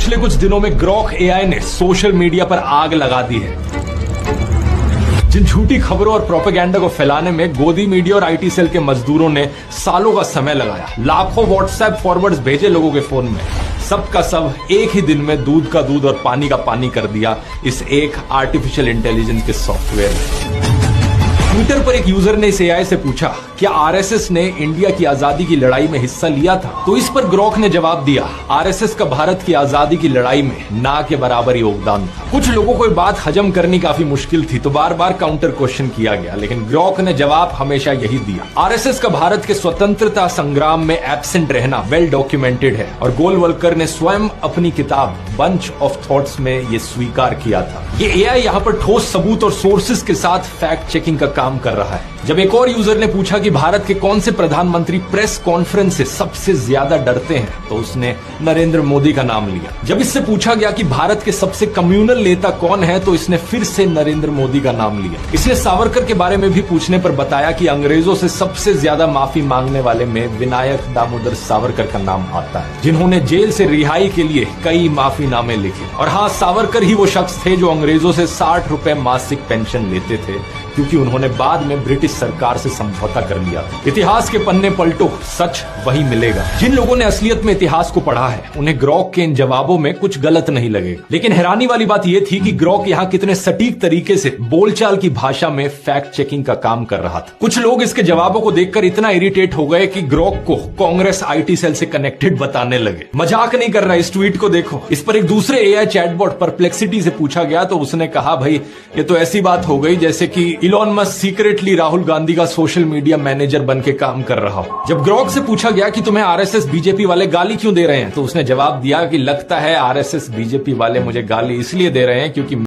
पिछले कुछ दिनों में ग्रॉक एआई ने सोशल मीडिया पर आग लगा दी है। जिन झूठी खबरों और प्रोपेगेंडा को फैलाने में गोदी मीडिया और आईटी सेल के मजदूरों ने सालों का समय लगाया, लाखों व्हाट्सएप फॉरवर्ड्स भेजे लोगों के फोन में, सबका सब एक ही दिन में दूध का दूध और पानी का पानी कर दिया इस एक आर्टिफिशियल इंटेलिजेंस के सॉफ्टवेयर ने। ट्विटर पर एक यूजर ने इस एआई से पूछा, क्या आरएसएस ने इंडिया की आजादी की लड़ाई में हिस्सा लिया था? तो इस पर ग्रॉक ने जवाब दिया, आरएसएस का भारत की आजादी की लड़ाई में ना के बराबर योगदान था। कुछ लोगों को ये बात हजम करनी काफी मुश्किल थी, तो बार बार काउंटर क्वेश्चन किया गया, लेकिन ग्रॉक ने जवाब हमेशा यही दिया, आरएसएस का भारत के स्वतंत्रता संग्राम में एब्सेंट रहना वेल डॉक्यूमेंटेड है और गोलवलकर ने स्वयं अपनी किताब बंच ऑफ थॉट्स में ये स्वीकार किया था। ये एआई यहाँ पर ठोस सबूत और सोर्सेस के साथ फैक्ट चेकिंग का काम कर रहा है। जब एक और यूजर ने पूछा कि भारत के कौन से प्रधानमंत्री प्रेस कॉन्फ्रेंस से सबसे ज्यादा डरते हैं, तो उसने नरेंद्र मोदी का नाम लिया। जब इससे पूछा गया कि भारत के सबसे कम्युनल नेता कौन है, तो इसने फिर से नरेंद्र मोदी का नाम लिया। इसने सावरकर के बारे में भी पूछने पर बताया कि अंग्रेजों से सबसे ज्यादा माफी मांगने वाले में विनायक दामोदर सावरकर का नाम आता है, जिन्होंने जेल से रिहाई के लिए कई माफीनामे लिखे। और हाँ, सावरकर ही वो शख्स थे जो अंग्रेजों से 60 रुपए मासिक पेंशन लेते थे, क्योंकि उन्होंने बाद में ब्रिटिश सरकार से समझौता कर लिया। इतिहास के पन्ने पलटो, सच वही मिलेगा। जिन लोगों ने असलियत में इतिहास को पढ़ा है, उन्हें ग्रॉक के इन जवाबों में कुछ गलत नहीं लगेगा। लेकिन हैरानी वाली बात यह थी कि ग्रॉक यहाँ कितने सटीक तरीके से बोलचाल की भाषा में फैक्ट चेकिंग का काम कर रहा था। कुछ लोग इसके जवाबों को देखकर इतना इरिटेट हो गए कि ग्रॉक को कांग्रेस आईटी सेल से कनेक्टेड बताने लगे। मजाक नहीं कर रहा, इस ट्वीट को देखो। इस पर एक दूसरे एआई चैटबॉट परप्लेक्सिटी से पूछा गया, तो उसने कहा, भाई ये तो ऐसी बात हो गई जैसे कि Elon Musk secretly Rahul Gandhi का सोशल मीडिया मैनेजर बन के काम कर रहा हो। जब ग्रॉक से पूछा गया कि तुम्हें आरएसएस बीजेपी वाले गाली क्यों दे रहे हैं, तो उसने जवाब दिया कि लगता है आरएसएस बीजेपी वाले मुझे गाली इसलिए दे रहे हैं क्योंकि